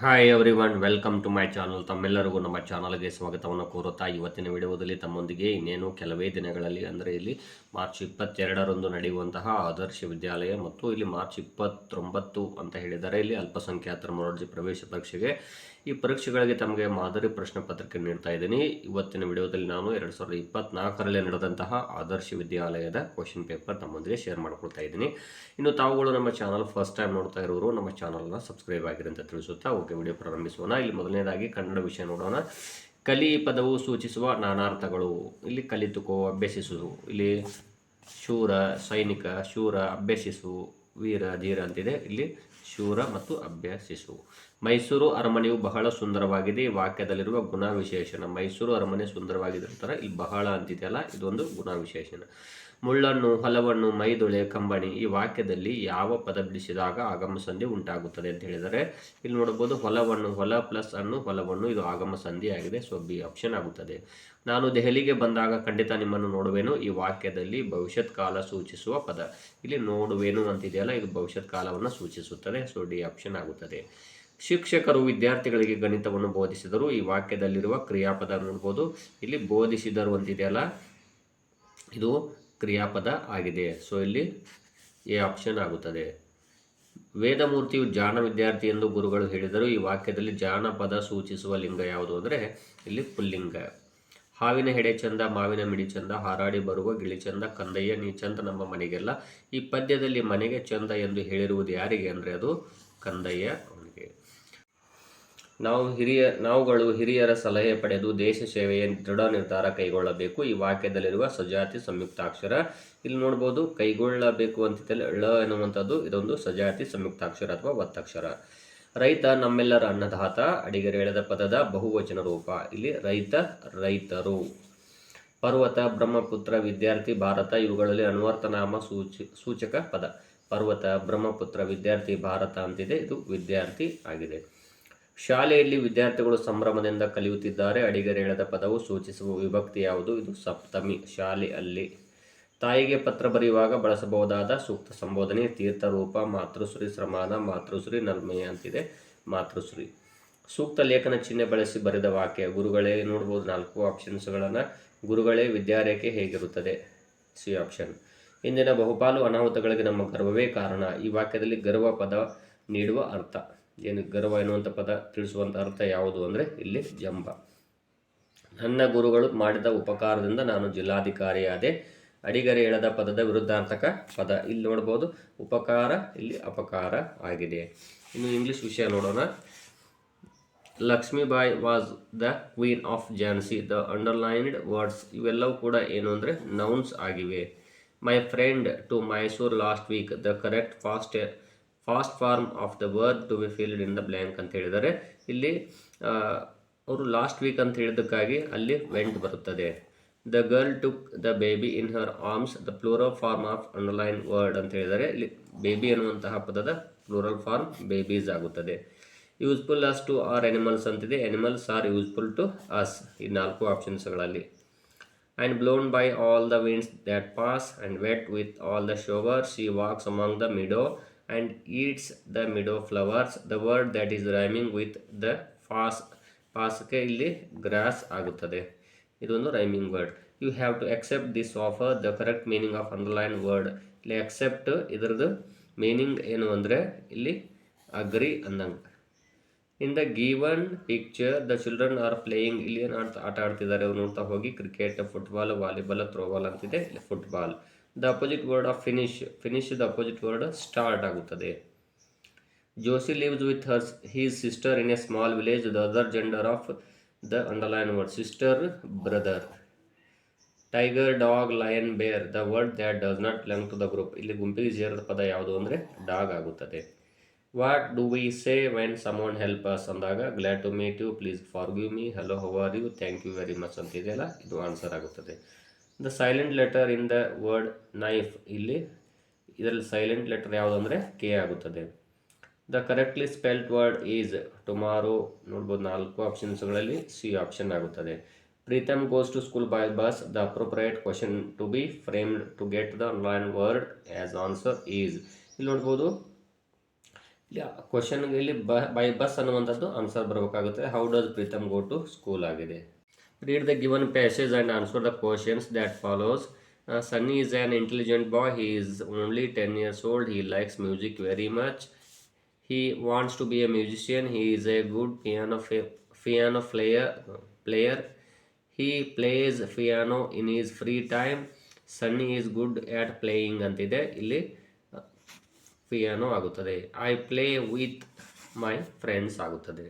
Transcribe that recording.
Hi everyone, welcome to my channel. ತಮ್ಮೆಲ್ಲರಿಗೂ ನಮ್ಮ ಚಾನಲ್ಗೆ ಸ್ವಾಗತವನ್ನು ಕೋರುತ್ತಾ ಇವತ್ತಿನ ವಿಡಿಯೋದಲ್ಲಿ ತಮ್ಮೊಂದಿಗೆ ಇನ್ನೇನು ಕೆಲವೇ ದಿನಗಳಲ್ಲಿ ಅಂದರೆ ಇಲ್ಲಿ ಮಾರ್ಚ್ 22ರಂದು ನಡೆಯುವಂತಹ ಆದರ್ಶ ವಿದ್ಯಾಲಯ ಮತ್ತು ಇಲ್ಲಿ ಮಾರ್ಚ್ 29 ಅಂತ ಹೇಳಿದರೆ ಇಲ್ಲಿ ಅಲ್ಪಸಂಖ್ಯಾತರ ಮೊರಾರ್ಜಿ ಪ್ರವೇಶ ಪರೀಕ್ಷೆಗೆ ಈ ಪರೀಕ್ಷೆಗಳಿಗೆ ತಮಗೆ ಮಾದರಿ ಪ್ರಶ್ನೆ ಪತ್ರಿಕೆ ನೀಡ್ತಾ ಇದ್ದೀನಿ. ಇವತ್ತಿನ ವಿಡಿಯೋದಲ್ಲಿ ನಾನು 2024ರಲ್ಲಿ ನಡೆದಂತಹ ಆದರ್ಶ ವಿದ್ಯಾಲಯದ ಕ್ವಶನ್ ಪೇಪರ್ ತಮ್ಮೊಂದಿಗೆ ಶೇರ್ ಮಾಡ್ಕೊಳ್ತಾ ಇದ್ದೀನಿ. ಇನ್ನು ತಾವುಗಳು ನಮ್ಮ ಚಾನಲ್ ಫಸ್ಟ್ ಟೈಮ್ ನೋಡ್ತಾ ಇರೋರು ನಮ್ಮ ಚಾನಲ್ನ ಸಬ್ಸ್ಕ್ರೈಬ್ ಆಗಿರಿ ಅಂತ ತಿಳಿಸುತ್ತಾ ಓಕೆ ವಿಡಿಯೋ ಪ್ರಾರಂಭಿಸೋಣ. ಇಲ್ಲಿ ಮೊದಲನೇದಾಗಿ ಕನ್ನಡ ವಿಷಯ ನೋಡೋಣ. ಕಲಿ ಪದವು ಸೂಚಿಸುವ ನಾನಾರ್ಥಗಳು. ಇಲ್ಲಿ ಕಲಿತುಕೋ, ಅಭ್ಯಸಿಸು. ಇಲ್ಲಿ ಶೂರ, ಸೈನಿಕ, ಶೂರ, ಅಭ್ಯಸಿಸು, ವೀರ, ಧೀರ ಅಂತಿದೆ. ಇಲ್ಲಿ ಶೂರ ಮತ್ತು ಅಭ್ಯಸಿಸು. ಮೈಸೂರು ಅರಮನೆಯು ಬಹಳ ಸುಂದರವಾಗಿದೆ. ಈ ವಾಕ್ಯದಲ್ಲಿರುವ ಗುಣ ವಿಶೇಷಣ. ಮೈಸೂರು ಅರಮನೆ ಸುಂದರವಾಗಿದೆ ಅಂತಾರೆ. ಇಲ್ಲಿ ಬಹಳ ಅಂತಿದೆಯಲ್ಲ, ಇದೊಂದು ಗುಣ ವಿಶೇಷಣ. ಮುಳ್ಳನ್ನು, ಹೊಲವನ್ನು, ಮೈದೊಳೆ, ಕಂಬನಿ. ಈ ವಾಕ್ಯದಲ್ಲಿ ಯಾವ ಪದ ಬಿಡಿಸಿದಾಗ ಆಗಮ ಸಂಧಿ ಉಂಟಾಗುತ್ತದೆ ಅಂತ ಹೇಳಿದರೆ ಇಲ್ಲಿ ನೋಡಬಹುದು. ಹೊಲವನ್ನು, ಹೊಲ ಪ್ಲಸ್ ಅನ್ನು, ಹೊಲವನ್ನು, ಇದು ಆಗಮ ಸಂಧಿ ಆಗಿದೆ. ಸೊ ಬಿ ಆಪ್ಷನ್ ಆಗುತ್ತದೆ. ನಾನು ದೆಹಲಿಗೆ ಬಂದಾಗ ಖಂಡಿತ ನಿಮ್ಮನ್ನು ನೋಡುವೆನು. ಈ ವಾಕ್ಯದಲ್ಲಿ ಭವಿಷ್ಯತ್ ಕಾಲ ಸೂಚಿಸುವ ಪದ. ಇಲ್ಲಿ ನೋಡುವೆನು ಅಂತಿದೆಯಲ್ಲ, ಇದು ಭವಿಷ್ಯತ್ ಕಾಲವನ್ನು ಸೂಚಿಸುತ್ತದೆ. ಸೊ ಡಿ ಆಪ್ಷನ್ ಆಗುತ್ತದೆ. ಶಿಕ್ಷಕರು ವಿದ್ಯಾರ್ಥಿಗಳಿಗೆ ಗಣಿತವನ್ನು ಬೋಧಿಸಿದರು. ಈ ವಾಕ್ಯದಲ್ಲಿರುವ ಕ್ರಿಯಾಪದ ನೋಡ್ಬೋದು. ಇಲ್ಲಿ ಬೋಧಿಸಿದರು ಅಂತಿದೆಯಲ್ಲ, ಇದು ಕ್ರಿಯಾಪದ ಆಗಿದೆ. ಸೊ ಇಲ್ಲಿ ಎ ಆಪ್ಷನ್ ಆಗುತ್ತದೆ. ವೇದಮೂರ್ತಿಯು ಜಾಣ ವಿದ್ಯಾರ್ಥಿ ಎಂದು ಗುರುಗಳು ಹೇಳಿದರು. ಈ ವಾಕ್ಯದಲ್ಲಿ ಜಾನಪದ ಸೂಚಿಸುವ ಲಿಂಗ ಯಾವುದು ಅಂದರೆ ಇಲ್ಲಿ ಪುಲ್ಲಿಂಗ. ಹಾವಿನ ಹೆಡೆ ಚಂದ, ಮಾವಿನ ಮಿಡಿ ಚಂದ, ಹಾರಾಡಿ ಬರುವ ಗಿಳಿ ಚಂದ, ಕಂದಯ್ಯ ನೀ ಚಂದ ನಮ್ಮ ಮನೆಗೆಲ್ಲ. ಈ ಪದ್ಯದಲ್ಲಿ ಮನೆಗೆ ಚಂದ ಎಂದು ಹೇಳಿರುವುದು ಯಾರಿಗೆ ಅಂದರೆ ಅದು ಕಂದಯ್ಯ ಅವನಿಗೆ. ನಾವುಗಳು ಹಿರಿಯರ ಸಲಹೆ ಪಡೆದು ದೇಶ ಸೇವೆಯ ದೃಢ ನಿರ್ಧಾರ ಕೈಗೊಳ್ಳಬೇಕು. ಈ ವಾಕ್ಯದಲ್ಲಿರುವ ಸಜಾತಿ ಸಂಯುಕ್ತಾಕ್ಷರ. ಇಲ್ಲಿ ನೋಡ್ಬೋದು, ಕೈಗೊಳ್ಳಬೇಕು ಅಂತಿದ್ದಲ್ಲಿ ಳ ಎನ್ನುವಂಥದ್ದು ಇದೊಂದು ಸಜಾತಿ ಸಂಯುಕ್ತಾಕ್ಷರ ಅಥವಾ ಒತ್ತಕ್ಷರ. ರೈತ ನಮ್ಮೆಲ್ಲರ ಅನ್ನದಾತ. ಅಡಿಗರು ಎಳೆದ ಪದದ ಬಹುವಚನ ರೂಪ. ಇಲ್ಲಿ ರೈತ, ರೈತರು. ಪರ್ವತ, ಬ್ರಹ್ಮಪುತ್ರ, ವಿದ್ಯಾರ್ಥಿ, ಭಾರತ. ಇವುಗಳಲ್ಲಿ ಅನ್ವರ್ಥನಾಮ ಸೂಚಕ ಪದ. ಪರ್ವತ, ಬ್ರಹ್ಮಪುತ್ರ, ವಿದ್ಯಾರ್ಥಿ, ಭಾರತ ಅಂತಿದೆ. ಇದು ವಿದ್ಯಾರ್ಥಿ ಆಗಿದೆ. ಶಾಲೆಯಲ್ಲಿ ವಿದ್ಯಾರ್ಥಿಗಳು ಸಂಭ್ರಮದಿಂದ ಕಲಿಯುತ್ತಿದ್ದಾರೆ. ಅಡಿಗರು ಎಳೆದ ಪದವು ಸೂಚಿಸುವ ವಿಭಕ್ತಿ ಯಾವುದು? ಇದು ಸಪ್ತಮಿ. ಶಾಲೆಯಲ್ಲಿ. ತಾಯಿಗೆ ಪತ್ರ ಬರೆಯುವಾಗ ಬಳಸಬಹುದಾದ ಸೂಕ್ತ ಸಂಬೋಧನೆ. ತೀರ್ಥರೂಪ, ಮಾತೃಶ್ರೀ, ಶ್ರಮಾನ, ಮಾತೃಶ್ರೀ, ನಲ್ಮೆಯ ಅಂತಿದೆ. ಮಾತೃಶ್ರೀ. ಸೂಕ್ತ ಲೇಖನ ಚಿಹ್ನೆ ಬಳಸಿ ಬರೆದ ವಾಕ್ಯ. ಗುರುಗಳೇ ನೋಡ್ಬೋದು 4 ಆಪ್ಷನ್ಸ್ಗಳನ್ನು. ಗುರುಗಳೇ ವಿದ್ಯಾರೇಖೆ ಹೇಗಿರುತ್ತದೆ? C option. ಇಂದಿನ ಬಹುಪಾಲು ಅನಾಹುತಗಳಿಗೆ ನಮ್ಮ ಗರ್ವವೇ ಕಾರಣ. ಈ ವಾಕ್ಯದಲ್ಲಿ ಗರ್ವ ಪದ ನೀಡುವ ಅರ್ಥ ಏನು? ಗರ್ವ ಎನ್ನುವಂಥ ಪದ ತಿಳಿಸುವಂಥ ಅರ್ಥ ಯಾವುದು ಅಂದರೆ ಇಲ್ಲಿ ಜಂಬ. ನನ್ನ ಗುರುಗಳು ಮಾಡಿದ ಉಪಕಾರದಿಂದ ನಾನು ಜಿಲ್ಲಾಧಿಕಾರಿಯಾದೆ. ಅಡಿಗರೆ ಎಳೆದ ಪದದ ವಿರುದ್ಧಾರ್ಥಕ ಪದ. ಇಲ್ಲಿ ನೋಡ್ಬೋದು, ಉಪಕಾರ, ಇಲ್ಲಿ ಅಪಕಾರ ಆಗಿದೆ. ಇನ್ನು ಇಂಗ್ಲಿಷ್ ವಿಷಯ ನೋಡೋಣ. Lakshmibai was the queen of Jhansi. The underlined words ಇವೆಲ್ಲವೂ ಕೂಡ ಏನು ಅಂದರೆ ನೌನ್ಸ್ ಆಗಿವೆ. My friend to Mysuru last week. The correct past form of the verb to be filled in the blank ಅಂತ ಹೇಳಿದರೆ ಇಲ್ಲಿ ಅವರು ಲಾಸ್ಟ್ ವೀಕ್ ಅಂತ ಹೇಳಿದ್ದಕ್ಕಾಗಿ ಅಲ್ಲಿ ವೆಂಟ್ ಬರುತ್ತದೆ. The girl took the baby in her arms. The plural form of underline word ಅಂತ ಹೇಳಿದರೆ ಇಲ್ಲಿ ಬೇಬಿ ಎನ್ನುವಂತಹ ಪದದ ಪ್ಲೂರಲ್ ಫಾರ್ಮ್ ಬೇಬೀಸ್ ಆಗುತ್ತದೆ. Useful us to are animals ಅಂತಿದೆ. Animals are useful to us. ಈ 4 ಆಪ್ಷನ್ಸ್ಗಳಲ್ಲಿ. And blown by all the winds that pass and wet with all the showers she walks among the meadow and eats the meadow flowers. The word that is rhyming with the ಪಾಸ್ಗೆ ಇಲ್ಲಿ grass ಆಗುತ್ತದೆ. ಇದೊಂದು rhyming word. You have to accept this offer. The correct meaning of underline word. ಇಲ್ಲಿ accept ಇದರದ್ದು meaning ಏನು ಅಂದರೆ ಇಲ್ಲಿ agree ಅಂದಂಗೆ. In the given picture the children are playing. ಇಲ್ಲಿ ಏನು ಆಟ ಆಡ್ತಿದ್ದಾರೆ ಅವ್ರು ನೋಡ್ತಾ ಹೋಗಿ. ಕ್ರಿಕೆಟ್, ಫುಟ್ಬಾಲ್, ವಾಲಿಬಾಲ್, ಥ್ರೋಬಾಲ್ ಅಂತಿದೆ. ಇಲ್ಲಿ football. The opposite word of finish the opposite word start ಆಗುತ್ತದೆ. Joshi lives with his sister in a small village. The other gender of the underline word sister, brother. Tiger, dog, lion, bear. The word that does not belong to the group. ಇಲ್ಲಿ ಗುಂಪಿಗೆ ಸೇರಿದ ಪದ ಯಾವುದು ಅಂದರೆ dog ಆಗುತ್ತದೆ. What do we say when someone help us ಅಂದಾಗ glad to meet you, please forgive me, hello how are you, thank you very much ಅಂತಿದೆಯಲ್ಲ, ಇದು ಆನ್ಸರ್ ಆಗುತ್ತದೆ. The silent letter in the word knife. ಇಲ್ಲಿ ಇದರಲ್ಲಿ silent letter ಯಾವುದು ಅಂದರೆ K ಆಗುತ್ತದೆ. The correctly spelled word is tomorrow. ನೋಡ್ಬೋದು 4 ಆಪ್ಷನ್ಸ್ಗಳಲ್ಲಿ ಸಿ ಆಪ್ಷನ್ ಆಗುತ್ತದೆ. Pritam goes to school by bus. The appropriate question to be framed to get the underline word as answer is. ಇಲ್ಲಿ ನೋಡ್ಬೋದು, ಇಲ್ಲಿ ಕ್ವಶನ್ಗೆ ಇಲ್ಲಿ ಬೈ ಬಸ್ ಅನ್ನುವಂಥದ್ದು ಆನ್ಸರ್ ಬರಬೇಕಾಗುತ್ತೆ. How does Pritam go to school ಆಗಿದೆ. Read the given passage and answer the questions that follows. Sunny is an intelligent boy. He is only 10 years old. He likes music very much. He wants to be a musician. He is a good piano player. He plays piano in his free time. Sunny is good at playing ಅಂತಿದೆ. ಇಲ್ಲಿ piano ಆಗುತ್ತದೆ. I play with my friends ಆಗುತ್ತದೆ.